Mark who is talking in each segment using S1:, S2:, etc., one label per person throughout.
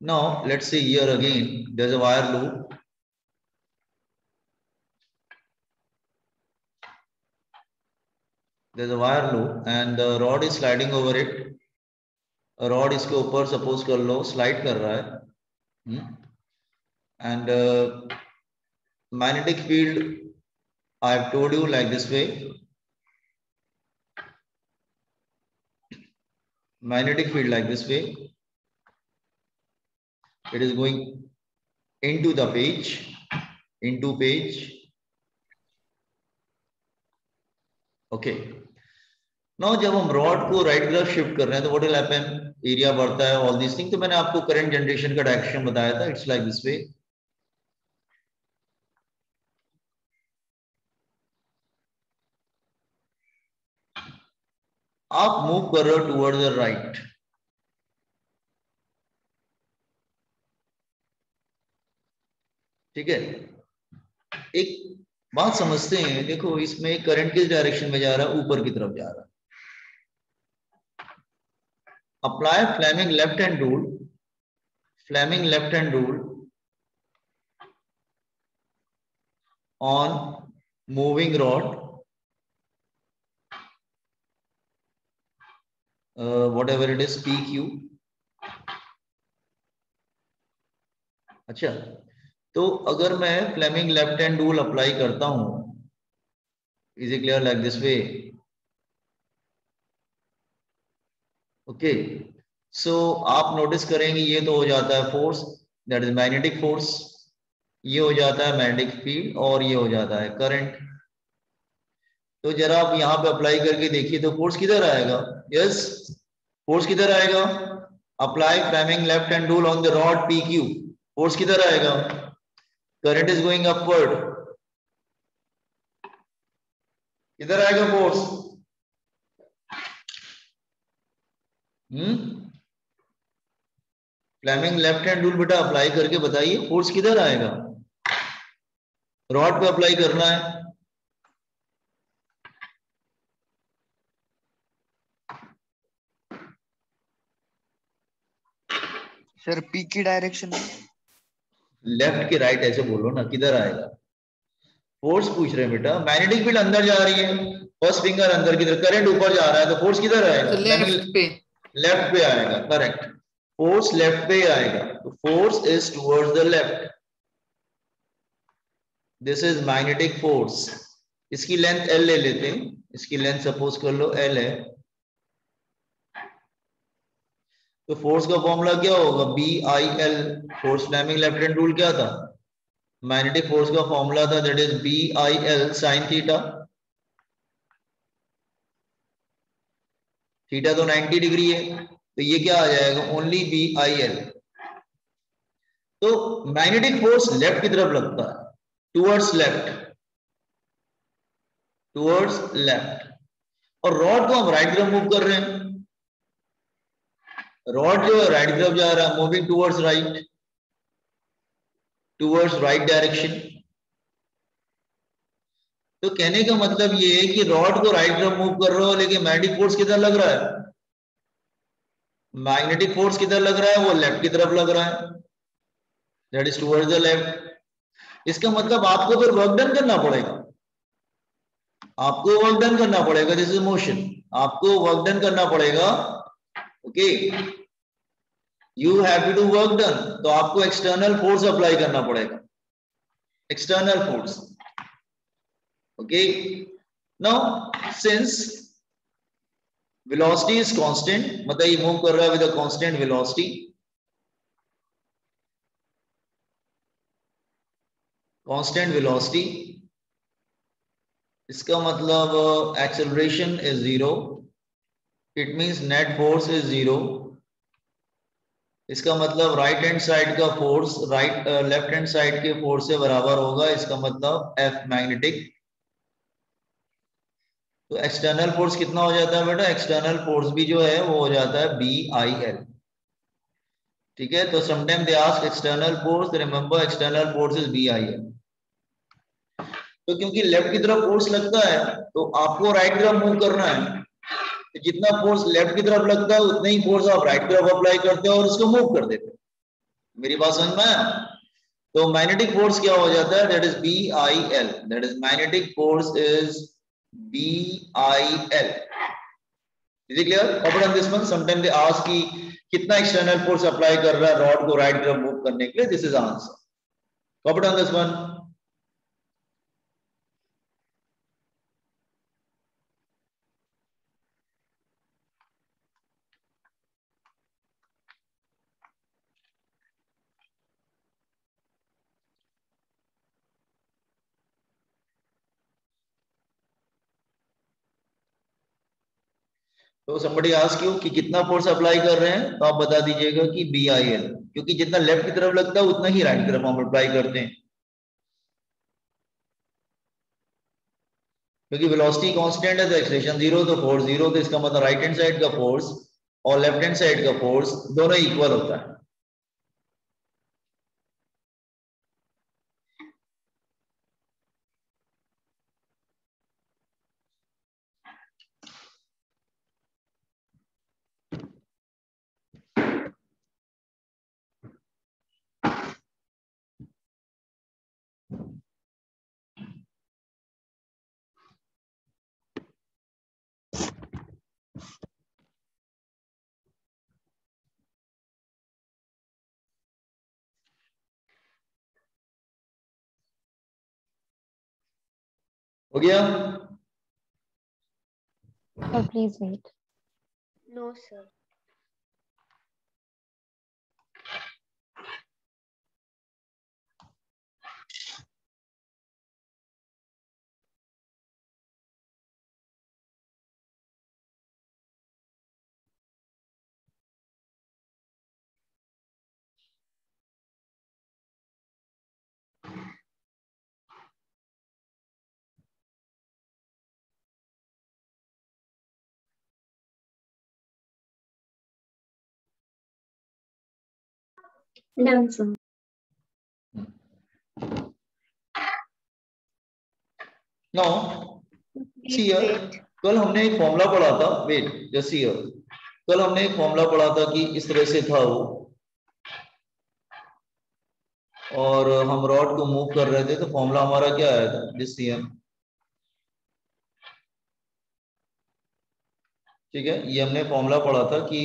S1: Now let's see here again. There's a wire loop. There's a wire loop and the rod is sliding over it. Rod इसके ऊपर suppose कर लो slide कर रहा है and magnetic field I have told you like this way. Magnetic field like this way. It is going into the page, into page. Okay. Now जब हम rod को right तरफ शिफ्ट कर रहे हैं तो व्हाट विल हैपन, एरिया बढ़ता है, ऑल दिस थिंग. तो मैंने आपको करंट जनरेशन का डायरेक्शन बताया था. इट्स लाइक दिस वे. आप मूव कर रहे हो टुवर्ड द राइट. ठीक है. एक बात समझते हैं, देखो इसमें करंट किस डायरेक्शन में जा रहा है, ऊपर की तरफ जा रहा है. Apply Fleming left hand rule. Fleming left hand rule on moving rod. Whatever it is, PQ. अच्छा, तो अगर मैं Fleming left hand rule apply करता हूं, is it clear like this way? Okay. So आप नोटिस करेंगे ये तो हो जाता है force, that is magnetic force. ये हो जाता है मैग्नेटिक फील्ड और ये हो जाता है करंट. तो जरा आप यहाँ पे अप्लाई करके देखिए तो फोर्स किधर आएगा. यस, फोर्स किधर आएगा. Apply Fleming left hand rule on the rod PQ. Force किधर आएगा. Current is going upward. किधर आएगा force. Fleming left hand rule बेटा अप्लाई करके बताइए फोर्स किधर आएगा. रॉड पे अप्लाई करना है.
S2: सर पी की डायरेक्शन में.
S1: लेफ्ट के राइट ऐसे बोलो ना, किधर आएगा फोर्स. पूछ रहे हैं बेटा, मैग्नेटिक फील्ड अंदर जा रही है, फर्स्ट फिंगर अंदर की तरफ, करंट ऊपर जा रहा है, तो फोर्स किधर आएगा.
S3: लेफ्ट पे.
S1: लेफ्ट पे आएगा. करेक्ट. फोर्स लेफ्ट पे आएगा. तो force is towards the left. This is magnetic force. इसकी लेंथ L ले लेते हैं. इसकी लेंथ सपोज कर लो L है. तो फोर्स का फॉर्मूला क्या होगा, BIL. Force Fleming left hand rule क्या था, मैग्नेटिक फोर्स का फॉर्मूला था, that is BIL sine theta. Theta तो 90 डिग्री है, तो ये क्या आ जाएगा, ओनली BIL. तो मैग्नेटिक फोर्स लेफ्ट की तरफ लगता है, टुवर्ड्स लेफ्ट, टुवर्ड्स लेफ्ट. और रॉड को हम राइट तरफ मूव कर रहे हैं. रॉड जो है राइट तरफ जा रहा है, moving towards right, towards right direction. तो कहने का मतलब ये है कि रॉड को राइट तरफ मूव कर रहे हो, लेकिन मैग्नेटिक फोर्स किधर लग रहा है. मैग्नेटिक फोर्स किधर लग रहा है, वो लेफ्ट की तरफ लग रहा है, that is towards the left. इसका मतलब आपको फिर वर्क डन करना पड़ेगा. आपको वर्क डन करना पड़ेगा. This is motion. आपको वर्क डन करना पड़ेगा. Okay, you have to do work done. तो आपको एक्सटर्नल फोर्स अप्लाई करना पड़ेगा, external force. Okay. Now since velocity is constant, मतलब ये मूव कर रहा है with a constant velocity. Constant velocity, इसका मतलब acceleration is 0. It means net force is 0. इसका मतलब राइट हैंड साइड का फोर्स लेफ्ट हैंड साइड के फोर्स से बराबर होगा. इसका मतलब F मैग्नेटिक. तो एक्सटर्नल फोर्स कितना हो जाता है बेटा, एक्सटर्नल फोर्स भी जो है वो हो जाता है BIL. ठीक है. तो sometime they ask external force, remember external force is BIL. तो क्योंकि लेफ्ट की तरफ फोर्स लगता है तो आपको राइट तरफ मूव करना है. जितना फोर्स लेफ्ट की तरफ लगता है उतना ही फोर्स आप राइट तरफ अप्लाई करते हो और उसको मूव कर देते हो. मेरी बात समझ में आया? तो मैग्नेटिक फोर्स क्या हो जाता है? That is BIL, that is magnetic force is BIL. Is it clear? Copy on this one. Sometime they ask कि कितना एक्सटर्नल फोर्स अप्लाई कर रहा है रॉड को राइट तरफ मूव करने के लिए. This is answer. Copy on this one. तो somebody ask you कि कितना फोर्स अप्लाई कर रहे हैं, तो आप बता दीजिएगा कि BIL, क्योंकि जितना लेफ्ट की तरफ लगता है उतना ही राइट की तरफ हम अप्लाई करते हैं, क्योंकि वेलोसिटी कांस्टेंट है तो एक्सेलरेशन जीरो, तो फोर्स जीरो, तो इसका मतलब राइट हैंड साइड का फोर्स और लेफ्ट हैंड साइड का फोर्स दोनों इक्वल होता है. हो गया?
S3: Sir, please wait.
S4: No, sir. Done, sir.
S1: Now see here, कल हमने एक फॉर्मूला पढ़ा था. Wait, just see here. कल हमने एक फॉर्मूला पढ़ा था कि इस तरह से था वो, और हम रॉड को मूव कर रहे थे, तो फॉर्मूला हमारा क्या आया था? Just see here. ठीक है, ये हमने फॉर्मूला पढ़ा था कि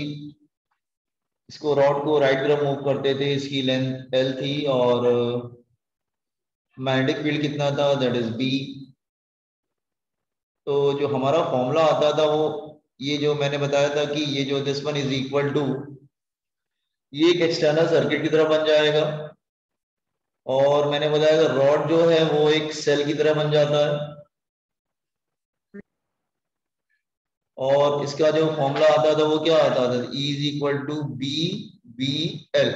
S1: इसको रॉड को राइट तरफ मूव करते थे, इसकी लेंथ L थी और मैग्नेटिक फील्ड कितना था? That is B. तो जो हमारा फॉर्मूला आता था वो ये जो मैंने बताया था कि ये जो this one is equal to, ये एक एक्सटर्नल सर्किट की तरह बन जाएगा, और मैंने बताया था रॉड जो है वो एक सेल की तरह बन जाता है, और इसका जो फॉर्मूला आता था वो क्या आता था? E is equal to BBL.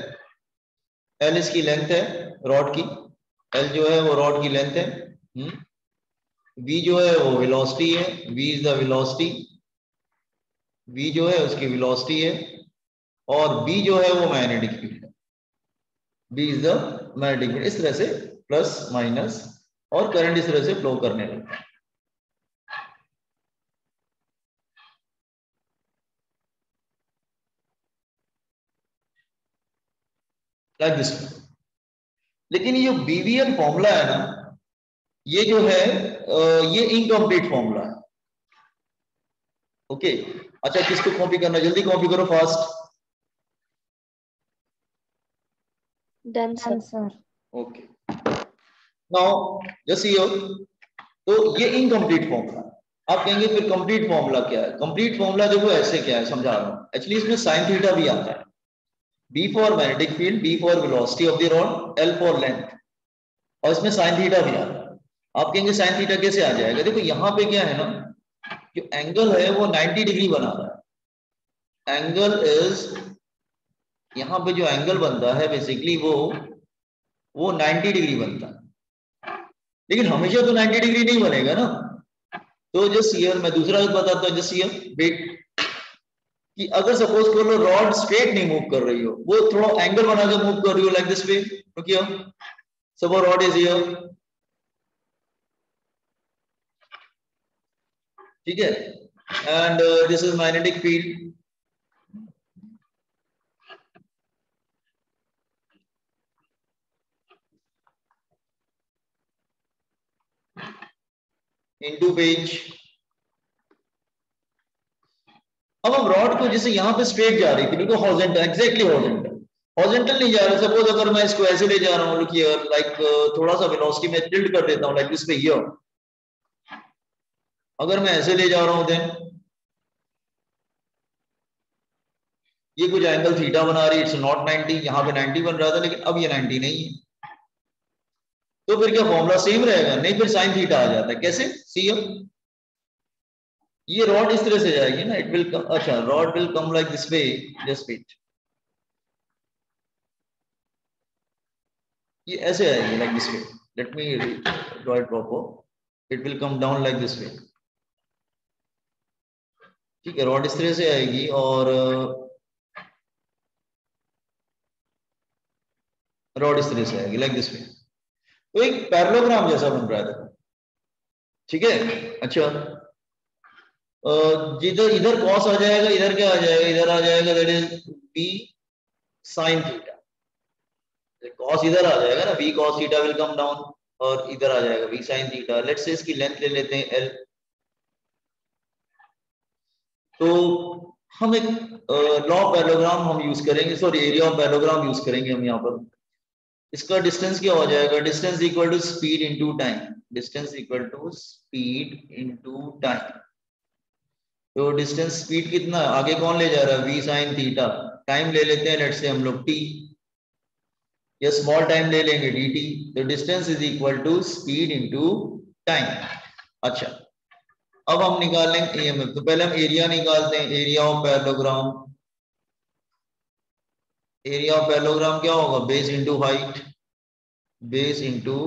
S1: L इसकी लेंथ है रॉड की, L जो है वो रॉड की लेंथ है. V जो है वो वेलोसिटी है, V is the velocity, V जो है उसकी वेलोसिटी है, और B जो है वो मैग्नेटिक फील्ड है. B is the magnetic field. इस तरह से प्लस माइनस, और करंट इस तरह से फ्लो करने लगता है. Like this. लेकिन ये BBL फॉर्मूला है ना, ये जो है ये इनकम्प्लीट फॉर्मूला है. ओके, अच्छा किसको कॉपी करना? जल्दी कॉपी करो, fast.
S4: Done, sir.
S3: Done, sir.
S1: Okay, now just here. तो ये इनकम्प्लीट फॉर्मूला. आप कहेंगे फिर कंप्लीट फॉर्मूला क्या है? कंप्लीट फॉर्मूला देखो ऐसे क्या है, समझा रहा हूं. एक्चुअली इसमें साइन थीटा भी आता है. B for magnetic field, B for velocity of the rod, L for length, और इसमें साइन थीटा भी आता है. आप कहेंगे साइन थीटा कैसे आ जाएगा? देखो यहाँ पे क्या है ना, जो एंगल है वो 90 डिग्री बना रहा है. एंगल इज, यहाँ पे जो एंगल बनता है बेसिकली वो 90 डिग्री बनता है, लेकिन हमेशा तो 90 डिग्री नहीं बनेगा ना. तो जस्ट हियर मैं दूसरा बताता हूँ. जस्ट हियर वेट, कि अगर सपोज कर लो रॉड स्ट्रेट नहीं मूव कर रही हो, वो थोड़ा एंगल बना के मूव कर रही हो, like this way. Okay, suppose rod is here. ठीक है, and this is magnetic field. Into page. अब हम रॉड को जैसे यहां पे स्ट्रेट जा रही थी, बिल्कुल हॉरिजॉन्टल, एग्जैक्टली हॉरिजॉन्टल, हॉरिजॉन्टल नहीं जा रहा। सपोज अगर मैं इसको ऐसे ले जा रहा हूं, लुक हियर, लाइक थोड़ा सा वेलोसिटी में टिल्ट कर देता हूं, लाइक दिस वे हियर। अगर मैं ऐसे ले जा रहा हूं, देन ये कुछ एंगल थीटा बना रही है, इट्स नॉट 90। यहां पे 90 बन रहा था, लेकिन अब ये 90 नहीं है। तो फिर क्या फॉर्मूला सेम रहेगा? नहीं, फिर साइन थीटा आ जाता है। कैसे? सी अब ये रॉड इस तरह से जाएगी ना, इट विल कम, अच्छा rod will come like this way, just wait, ये ऐसे आएगी like this way. Let me draw it proper. It will come down like this way. ठीक है, रॉड इस तरह से आएगी और रॉड इस तरह से आएगी लाइक दिस वे। तो एक पैरेललोग्राम जैसा बन रहा है। ठीक है, अच्छा जिधर इधर कॉस आ जाएगा, इधर क्या आ जाएगा? इधर आ जाएगा that is B sine theta. Cos इधर आ जाएगा ना, B cos theta will come down, और इधर आ जाएगा B sine theta. Let's say इसकी लेंथ ले लेते हैं एल। तो हम एक लॉ ऑफ पैरेललोग्राम हम यूज करेंगे, sorry area of parallelogram use करेंगे हम यहाँ पर। इसका डिस्टेंस क्या हो जाएगा? Distance equal to speed into time. Distance equal to speed into time. तो डिस्टेंस स्पीड कितना है? आगे कौन ले जा रहा है? v sine theta. टाइम ले लेते हैं, लेट्स से हम लोग t, या स्मॉल टाइम ले लेंगे dt। तो distance is equal to speed into time. अच्छा, अब हम निकालेंगे ईएमएफ। तो पहले हम एरिया निकालते हैं, area of parallelogram. Area of parallelogram क्या होगा? Base into height. Base into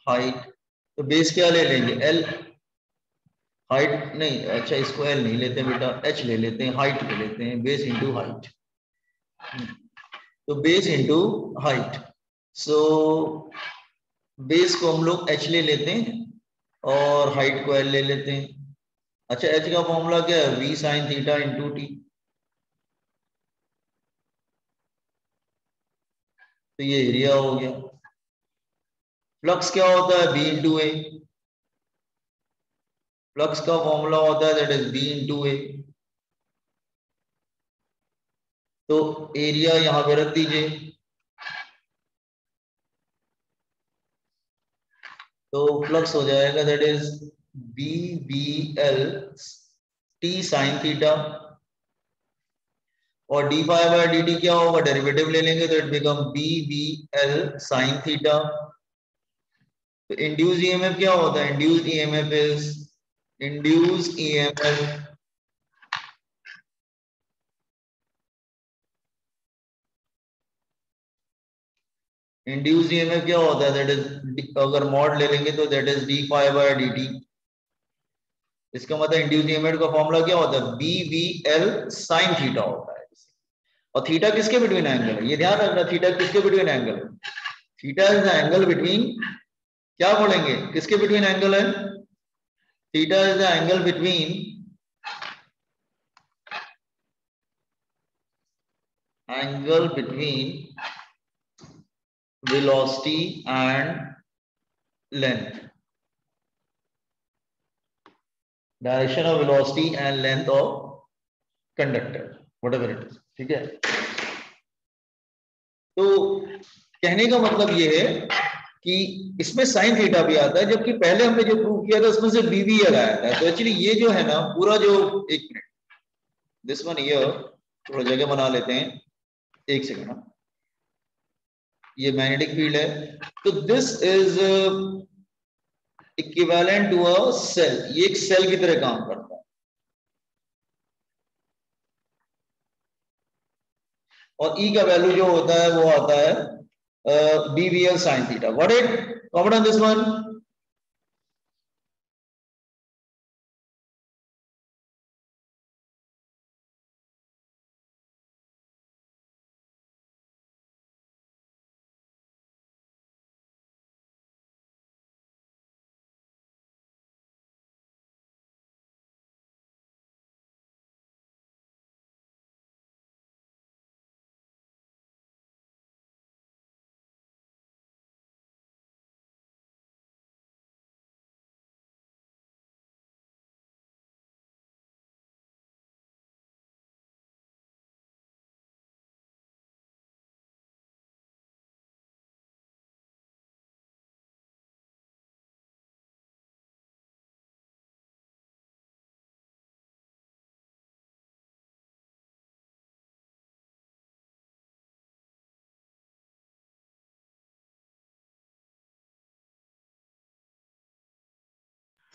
S1: height. तो बेस क्या ले लेंगे? एल। हाइट नहीं, अच्छा इसको एल नहीं लेते बेटा, एच ले लेते हैं, हाइट ले लेते हैं, बेस इंटू हाइट। तो base into height. So base को हम लोग एच ले लेते हैं और हाइट को एल ले लेते हैं। अच्छा, एच का फॉर्मूला क्या है? V sine theta into t. तो ये एरिया हो गया। फ्लक्स क्या होता है? B into A. फ्लक्स का फॉर्मूला होता है that is B into A. तो एरिया यहां पे रख दीजिए। तो फ्लक्स हो जाएगा that is B B L T sine theta, और D phi by D T क्या होगा? डेरिवेटिव ले लेंगे तो it become B B L sine theta. तो इंड्यूस ईएमएफ क्या होता है? Induce EMF is induce EMF induce EMF क्या होता है? दैट इज, अगर मॉड ले लेंगे तो that is d phi by D t. इसका मतलब इंड्यूस ईएमएफ का फॉर्मूला क्या होता है? B V L sine theta होता है। और थीटा किसके बिटवीन एंगल है? ये ध्यान रखना, थीटा किसके बिटवीन एंगल है? Theta is the angle between, क्या बोलेंगे किसके बिटवीन एंगल है? Theta is the angle between velocity and length, direction of velocity and length of conductor, whatever it is. ठीक है, तो कहने का मतलब ये है कि इसमें साइन थीटा भी आता है, जबकि पहले हमने जो प्रूव किया था उसमें से बी भी लगाया था। तो एक्चुअली ये जो है ना पूरा जो, एक मिनट, दिस वन हियर, थोड़ा जगह बना लेते हैं, एक सेकंड। ये मैग्नेटिक फील्ड है, तो this is equivalent to a cell. ये एक सेल की तरह काम करता है, और ई का वैल्यू जो होता है वो आता है BVL sine theta. What it common on this one?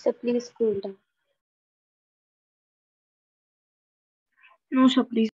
S4: Sir, please scroll down.
S5: No, sir, please.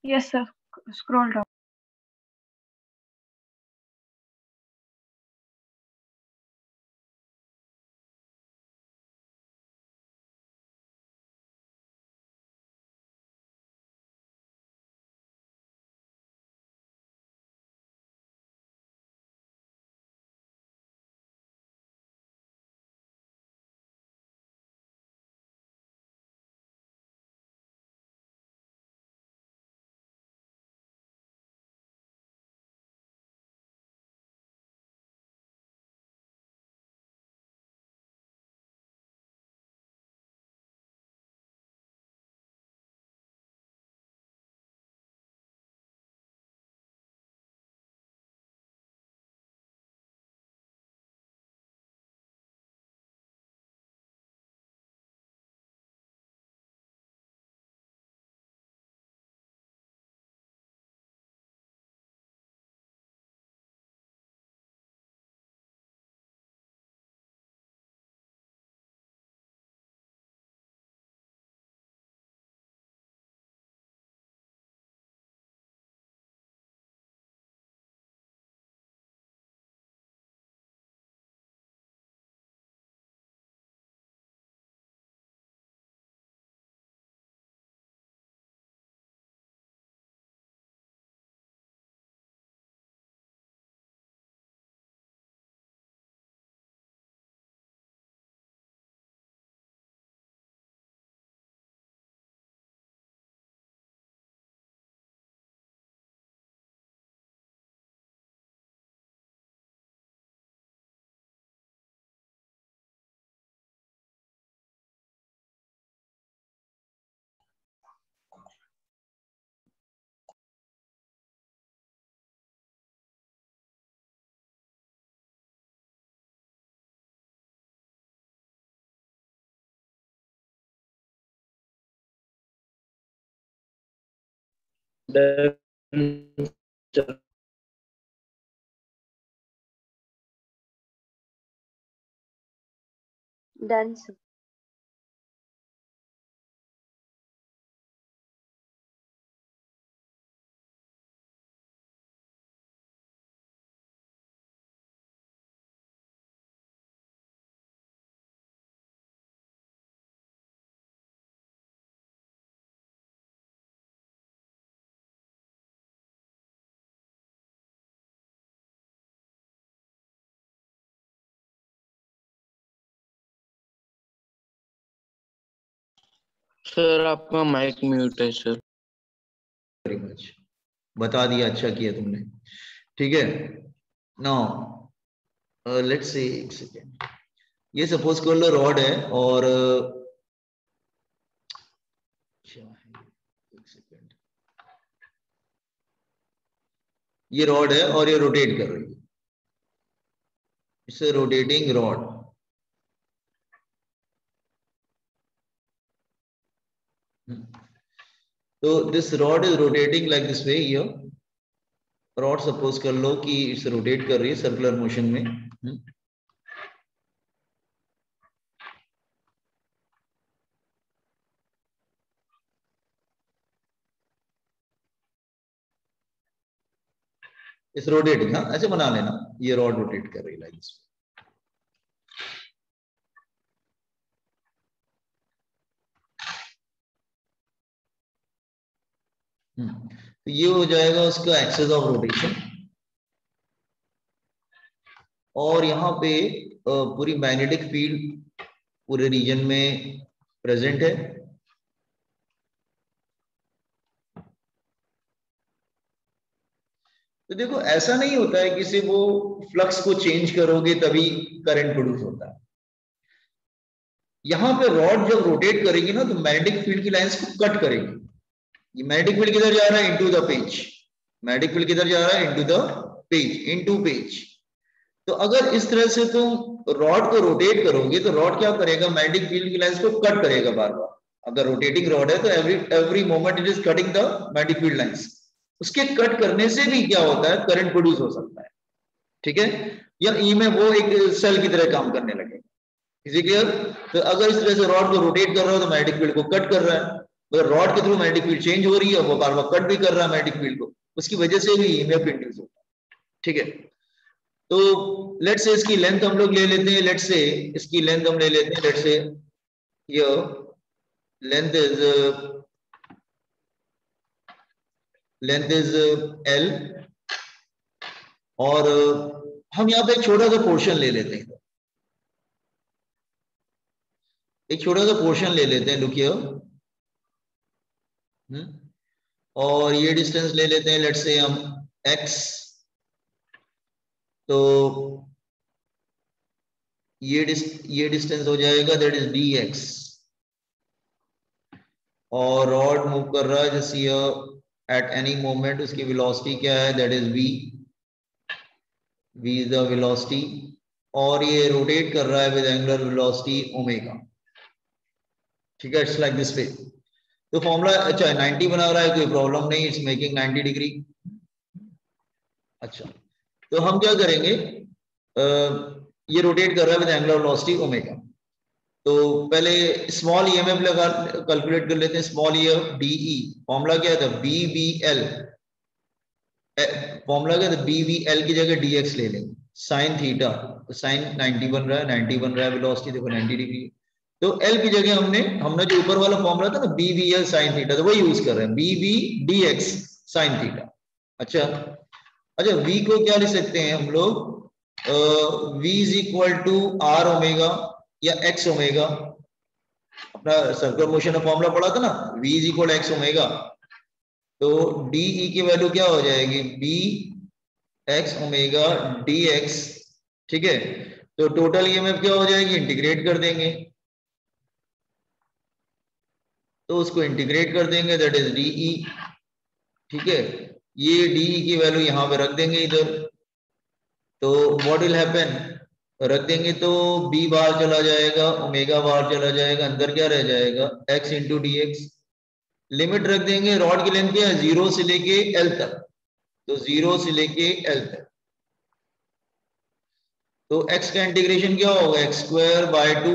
S5: Yes, sir. Scroll down.
S4: Done, sir.
S6: Sir आपका माइक म्यूट है सर।
S1: वेरी मच, बता दिया, अच्छा किया तुमने। ठीक है, नाउ लेट्स सी, एक सेकेंड। ये सपोज कर लो रॉड है और क्या है, एक सेकेंड, ये रॉड है और ये रोटेट कर रही है, इट्स अ रोटेटिंग रॉड। तो this rod is rotating like this way here. Rod suppose कर लो कि इट्स रोटेट कर रही है सर्कुलर मोशन में। इस रोटेटिंग, हाँ ऐसे बना लेना, ये रॉड रोटेट कर रही है लाइक दिस। तो ये हो जाएगा उसका एक्सेस ऑफ रोटेशन। और यहाँ पे पूरी मैग्नेटिक फील्ड पूरे रीजन में प्रेजेंट है। तो देखो ऐसा नहीं होता है कि सिर्फ वो फ्लक्स को चेंज करोगे तभी करंट प्रोड्यूस होता है। यहाँ पे रॉड जब रोटेट करेगी ना तो मैग्नेटिक फील्ड की लाइंस को कट करेगी। ये मैग्नेटिक फील्ड किधर जा रहा है? Into the page. Magnetic field किधर जा रहा है? Into the page, into page. तो अगर इस तरह से तुम रॉड को रोटेट करोगे तो रॉड क्या करेगा? मैग्नेटिक फील्ड की लाइंस को कट करेगा बार बार। अगर रोटेटिंग रॉड है तो every moment it is cutting the magnetic field lines. उसके कट करने से भी क्या होता है? करंट प्रोड्यूस हो सकता है। ठीक है, या ई में वो एक सेल की तरह काम करने लगेगा। Is clear? तो अगर इस तरह से रॉड को रोटेट कर रहा हो तो मैग्नेटिक फील्ड को कट कर रहा है, अगर रॉड के थ्रू मैग्नेटिक फील्ड चेंज हो रही है वो बार बार कट भी कर रहा है मैग्नेटिक फील्ड को, उसकी वजह से भी ईएमएफ इंड्यूस होता है। ठीक है, तो लेट्स से इसकी लेंथ हम लोग ले लेते हैं। लेट्स से इसकी लेंथ हम ले लेते हैं। लेट्स से ये लेंथ इज एल, और हम यहाँ पे एक छोटा सा पोर्शन ले लेते हैं। एक छोटा सा पोर्शन ले लेते हैं, लुक हियर। और ये डिस्टेंस ले लेते हैं, लेट्स से हम x। तो ये डिस्टेंस हो जाएगा, दैट इज dx। और रॉड मूव कर रहा है जैसे एट एनी मोमेंट, उसकी वेलोसिटी क्या है? That is v। v is the velocity, और ये रोटेट कर रहा है विद एंगुलर वेलोसिटी ओमेगा। ठीक है, इट्स लाइक दिस वे। तो फॉर्मूला अच्छा 90 बना रहा है, कोई प्रॉब्लम नहीं, इट्स मेकिंग 90 डिग्री। अच्छा, तो हम क्या करेंगे? ये रोटेट कर रहा है विद एंगुलर वेलोसिटी ओमेगा। तो पहले स्मॉल ईएमएफ लगा कैलकुलेट कर लेते हैं। स्मॉल ईएमएफ डीई, फॉर्मूला क्या था? बीवीएल। फॉर्मूला क्या था? बीवीएल की जगह डीएक्स ले लेंगे, साइन थीटा। तो साइन 90 बन रहा है, 90 बन रहा है, वेलोसिटी देखो 90 डिग्री। तो एल की जगह हमने जो ऊपर वाला फॉर्मूला था ना बीवीएल साइन थीटा, तो वही यूज कर रहे हैं, बीवी डीएक्स साइन थीटा। अच्छा, अच्छा v को क्या लिख सकते हैं हम लोग? v is equal to R omega या एक्स ओमेगा। अपना सर्कुलर मोशन का फॉर्मूला पढ़ा था ना, v is equal X omega. तो de की वैल्यू क्या हो जाएगी? b X omega D X. ठीक है, तो टोटल ईएमएफ क्या हो जाएगी? इंटीग्रेट कर देंगे, तो उसको इंटीग्रेट कर देंगे, दैट इज डीई। ठीक है, ये डीई की वैल्यू यहां पे रख देंगे इधर। तो व्हाट विल हैपन? रख देंगे तो b बाहर चला जाएगा, ओमेगा बाहर चला जाएगा, अंदर क्या रह जाएगा? x into D x. Limit रख देंगे, रॉड की लेंथ क्या है? 0 से लेके l तक, तो 0 से लेके l तक। तो x का इंटीग्रेशन क्या होगा? X square by 2,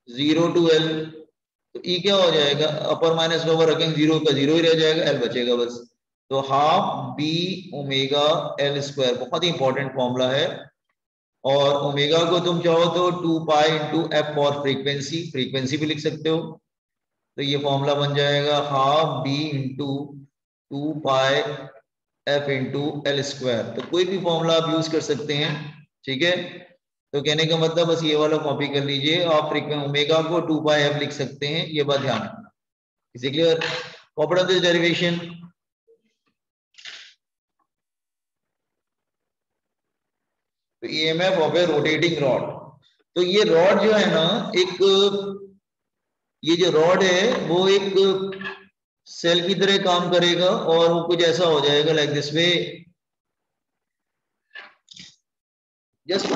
S1: 0 to l। तो e क्या हो जाएगा? अपर माइनस लोअर रखेंगे, 0 का 0 ही रह जाएगा, l बचेगा बस। तो half b omega l square, बहुत ही इंपॉर्टेंट फॉर्मूला है। और ओमेगा को तुम चाहो तो 2 pi into F for frequency, frequency भी लिख सकते हो। तो ये फॉर्मूला बन जाएगा हाफ बी इंटू 2 पाई एफ इंटू एल स्क्वायर। तो कोई भी फॉर्मूला आप यूज कर सकते हैं। ठीक है, तो कहने का मतलब बस ये वाला कॉपी कर लीजिए। आप फ्रीक्वेंसी ओमेगा को 2 पाई एफ लिख सकते हैं, ये बात ध्यान रखना। Is it clear? Copy of this derivation. तो EMF of a rotating rod. तो ये रॉड जो है ना, ये जो रॉड है वो एक सेल की तरह काम करेगा, और वो कुछ ऐसा हो जाएगा लाइक दिस वे। जस्ट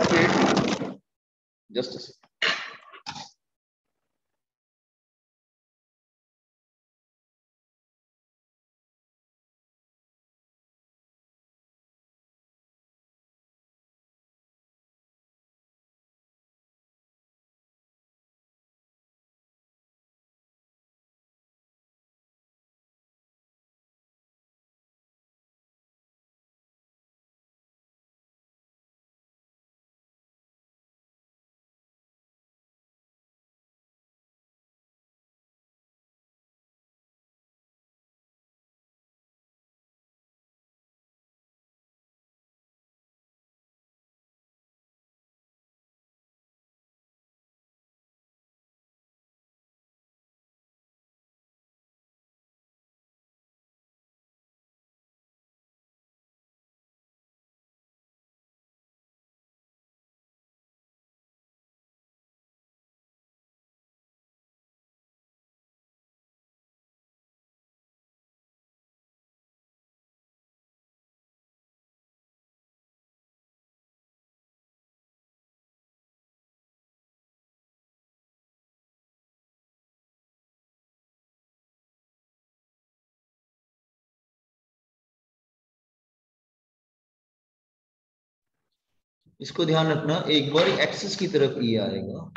S1: इसको ध्यान रखना, एक बार एक्सिस की तरफ ये आएगा।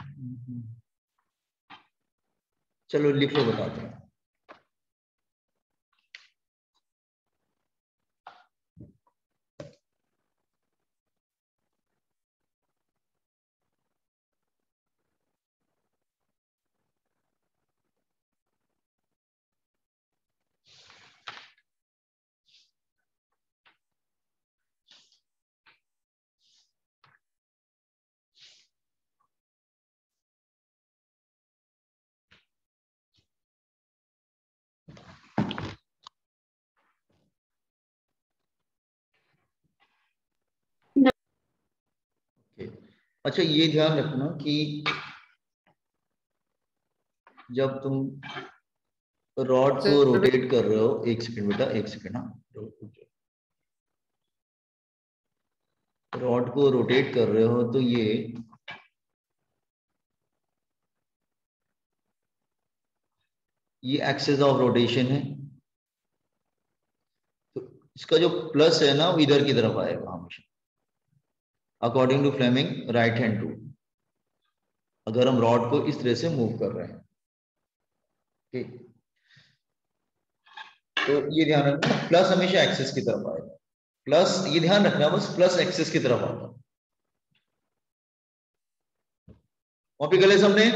S1: चलो लिख लो, बताते हैं। अच्छा, ये ध्यान रखना कि जब तुम रॉड को रोटेट कर रहे हो, एक सेकंड बेटा, एक सेकंड। हाँ, रॉड को रोटेट कर रहे हो तो ये एक्सिस ऑफ रोटेशन है। तो इसका जो प्लस है ना, वो इधर की तरफ आएगा हमेशा, according to Fleming right hand rule, अगर हम रॉड को इस तरह से मूव कर रहे हैं। ठीक, तो ये ध्यान रखना, प्लस हमेशा एक्सिस की तरफ आएगा। प्लस, ये ध्यान रखना बस, प्लस एक्सिस की तरफ आता है। कॉपी कर ले सबने?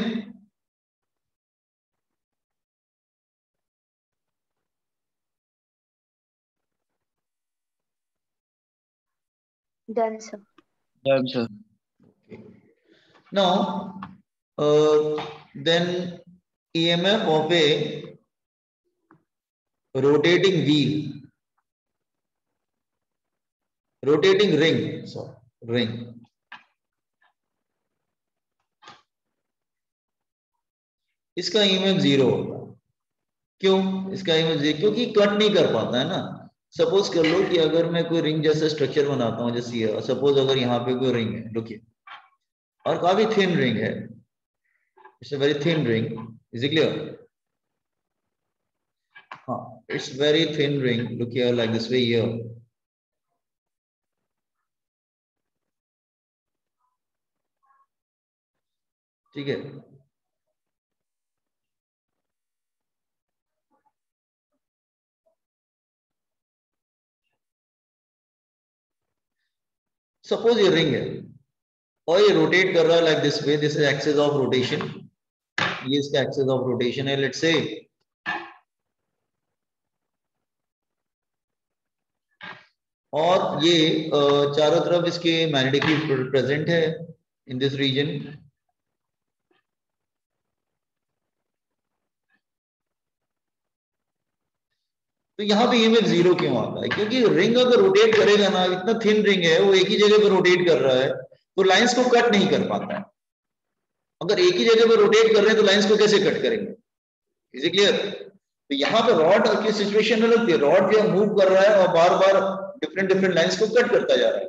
S4: Done, sir.
S6: Done, sir.
S1: Okay. Now, then EMF of a rotating wheel, rotating ring, sorry, ring. इसका EMF 0 होगा। क्यों इसका EMF 0? क्योंकि कट नहीं कर पाता है ना। सपोज कर लो कि अगर मैं कोई रिंग जैसा स्ट्रक्चर बनाता हूं, जैसे ये, सपोज अगर यहाँ पे कोई रिंग है, लुकिए, और काफी थिन रिंग है, it's a very thin ring, is it clear? हाँ, it's very thin ring, look here, like this way here. ठीक है, सपोज ये रिंग है और ये रोटेट कर रहा है like this way, this is axis of rotation, ये इसका एक्सिस ऑफ रोटेशन है, लेट्स से। और ये चारों तरफ इसके मैग्नेटिक फील्ड प्रेजेंट है इन दिस रीजन। तो यहाँ पे EMF 0 क्यों आता है? क्योंकि रिंग अगर रोटेट करेगा ना, इतना थिन रिंग है, वो एक ही जगह पे रोटेट कर रहा है, तो लाइंस को कट नहीं कर पाता है। अगर एक ही जगह पे रोटेट कर रहे हैं तो लाइंस को कैसे कट करेंगे? Is it clear? तो यहाँ पे रॉड की सिचुएशन अलग थी, रॉड जो मूव कर रहा है और बार बार डिफरेंट डिफरेंट लाइंस को कट करता जा रहा है,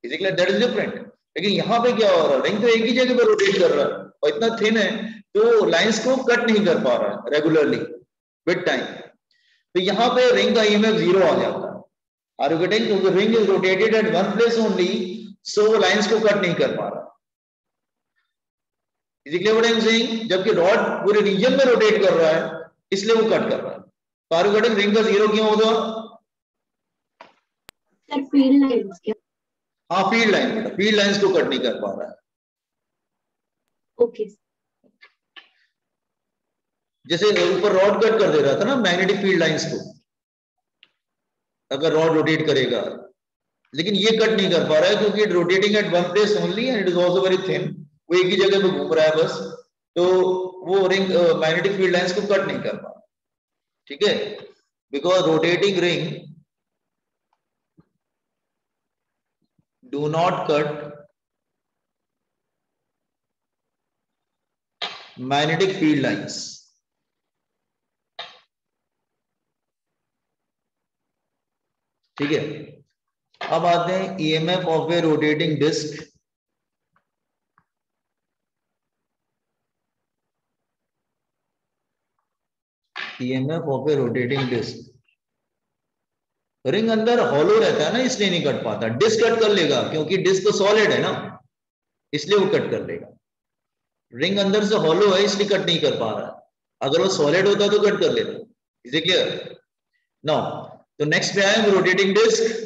S1: is it clear? That is different. लेकिन यहाँ पे क्या हो रहा है, रिंग तो एक ही जगह पे रोटेट कर रहा है और इतना थिन है तो लाइंस को कट नहीं कर पा रहा है रेगुलरली विद टाइम। तो यहाँ पे रिंग का EMF 0 आ जाता है। Are you getting? क्योंकि ring is rotated at one place only, so वो लाइंस को कट नहीं कर पा रहा। Is it clear what I am saying? जबकि रॉड पूरे रीजन में रोटेट कर रहा है, इसलिए वो कट कर रहा है। तो आर यू गेटिंग? रिंग का 0 क्यों होगा?
S4: Sir, field lines क्या?
S1: हाँ, फील्ड लाइन, फील्ड लाइंस को कट नहीं कर पा रहा है।
S4: Okay.
S1: जैसे ऊपर रॉड कट कर दे रहा था ना मैग्नेटिक फील्ड लाइंस को, अगर रॉड रोटेट करेगा, लेकिन ये कट नहीं कर पा रहा है क्योंकि it rotating at one place only and it is also very thin, वो एक ही जगह पे घूम रहा है बस, तो वो रिंग मैग्नेटिक फील्ड लाइंस को कट नहीं कर पा रहा। ठीक है, because rotating ring do not cut magnetic field lines. ठीक है, अब आते हैं EMF of a rotating disc. EMF of a rotating disc. Ring अंदर हॉलो रहता है ना, इसलिए नहीं कट पाता। डिस्क कट कर लेगा क्योंकि डिस्क तो सॉलिड है ना, इसलिए वो कट कर लेगा। रिंग अंदर से हॉलो है इसलिए कट नहीं कर पा रहा है। अगर वो सॉलिड होता तो कट कर लेता। Is it clear? नाउ तो नेक्स्ट पे आए rotating disc.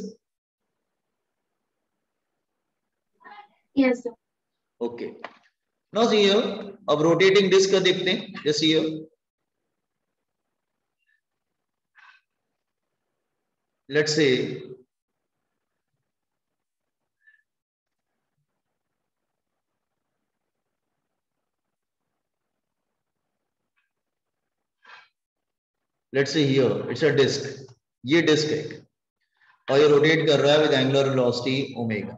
S4: Yes, sir.
S1: Okay, now see here, अब रोटेटिंग डिस्क का देखते हैं। जैसे here let's say here it's a disc, ये डिस्क है और ये रोटेट कर रहा है with angular velocity omega.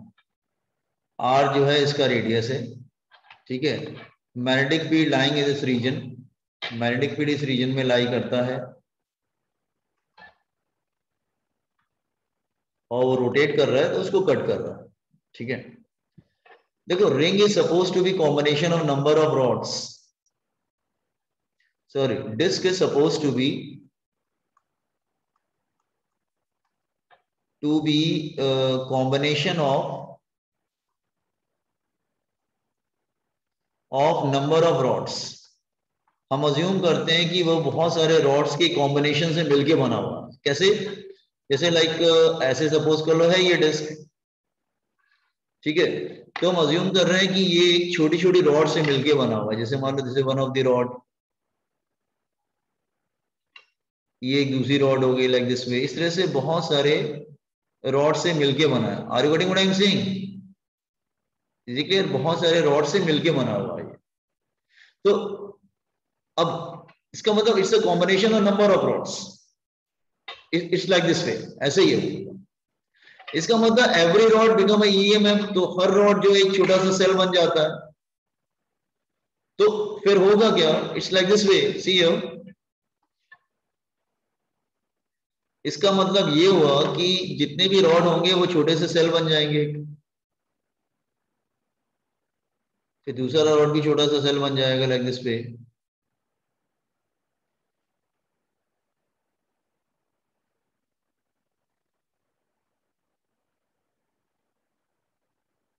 S1: R जो है इसका रेडियस है, ठीक है। Magnetic field lying in this region, magnetic field इस रीजन में लाई करता है और वो रोटेट कर रहा है तो उसको कट कर रहा है, ठीक है। देखो ring is suppose to be combination of number of rods, sorry disc is suppose to be combination of number of rods। हम अज्यूम करते हैं कि वो बहुत सारे रॉड्स के कॉम्बिनेशन से मिलके बना हुआ। कैसे? जैसे लाइक ऐसे सपोज कर लो है ये डिस्क, ठीक है। तो हम अज्यूम कर रहे हैं कि ये एक छोटी छोटी रॉड से मिलके बना हुआ है। जैसे मान लो this is one of the rod, ये एक दूसरी रॉड हो गई लाइक दिस वे। इस तरह से बहुत सारे रॉड से मिलके बना है। Are you getting what I am saying? Is it clear? बहुत सारे रॉड से मिलके बना हुआ है। तो अब इसका मतलब it's a combination of number of rods, it's like this वे, ऐसे ही है। इसका मतलब every rod become a EMF, तो हर रॉड जो एक छोटा सा सेल बन जाता है। तो फिर होगा क्या? It's like this way, see here. इसका मतलब ये हुआ कि जितने भी रॉड होंगे वो छोटे से सेल बन जाएंगे, फिर दूसरा रॉड भी छोटा सा सेल बन जाएगा लाइक दिस वे।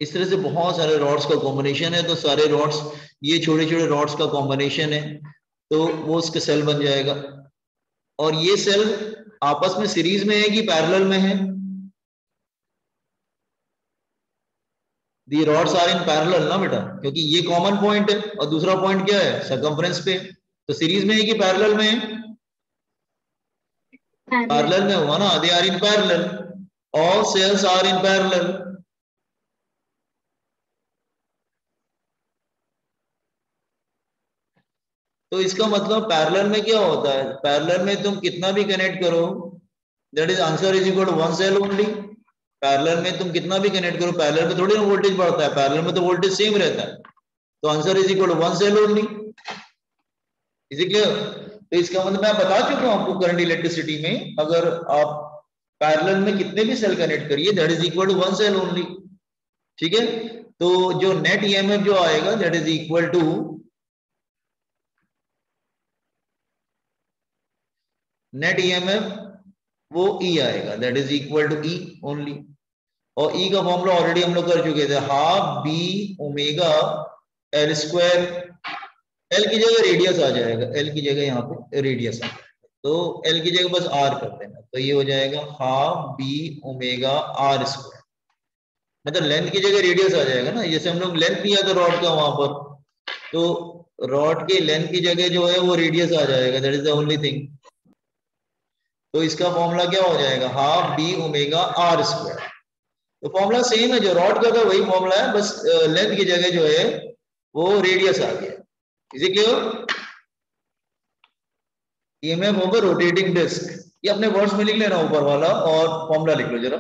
S1: इस तरह से बहुत सारे रॉड्स का कॉम्बिनेशन है। तो सारे रॉड्स, ये छोटे छोटे रॉड्स का कॉम्बिनेशन है, तो वो उसके सेल बन जाएगा। और ये सेल आपस में सीरीज में है कि पैरेलल में है? दी रॉड्स आर इन पैरेलल ना बेटा, क्योंकि ये कॉमन पॉइंट है और दूसरा पॉइंट क्या है? सर्कमफ्रेंस पे। तो सीरीज में है कि पैरेलल में है? पैरेलल में हुआ ना, they are in parallel, all cells are in parallel. तो इसका मतलब पैरेलल में क्या होता है? पैरेलल में तुम कितना भी कनेक्ट करो, that is answer is equal to one cell only. Parallel में तुम कितना भी कनेक्ट करो, पैरेलल में थोड़ी ना वोल्टेज बढ़ता है, पैरेलल में तो वोल्टेज सेम रहता है। तो answer is equal to one cell only. Is it clear? तो इसका मतलब मैं बता चुका हूं आपको, करंट इलेक्ट्रिसिटी में अगर आप पैरेलल में कितने भी सेल कनेक्ट करिए that is equal to one cell only, ठीक है। तो जो नेट ईएमएफ जो आएगा that is equal to net EMF, वो ई आएगा, that is equal to E only. और ई का फॉर्मूला ऑलरेडी हम लोग कर चुके थे, half B omega L square. L की जगह रेडियस आ जाएगा, एल की जगह यहाँ पे रेडियस आ जाएगा, तो एल की जगह बस आर कर देना। तो ये हो जाएगा half B omega R square, मतलब लेंथ की जगह रेडियस आ जाएगा ना। जैसे हम लोग लेंथ लिया था रॉड का वहां पर, तो रॉड के लेंथ की जगह जो है वो रेडियस आ जाएगा, that is the only thing. तो इसका फॉर्मूला क्या हो जाएगा? Half B omega R square. तो फॉर्मूला सेम है, जो रॉड का था वही फॉर्मूला है, बस लेंथ की जगह जो है वो रेडियस आ गया। Is it clear? ईएमएफ होगा रोटेटिंग डिस्क। ये अपने वर्ड्स में लिख लेना ऊपर वाला और फॉर्मूला लिख लो जरा।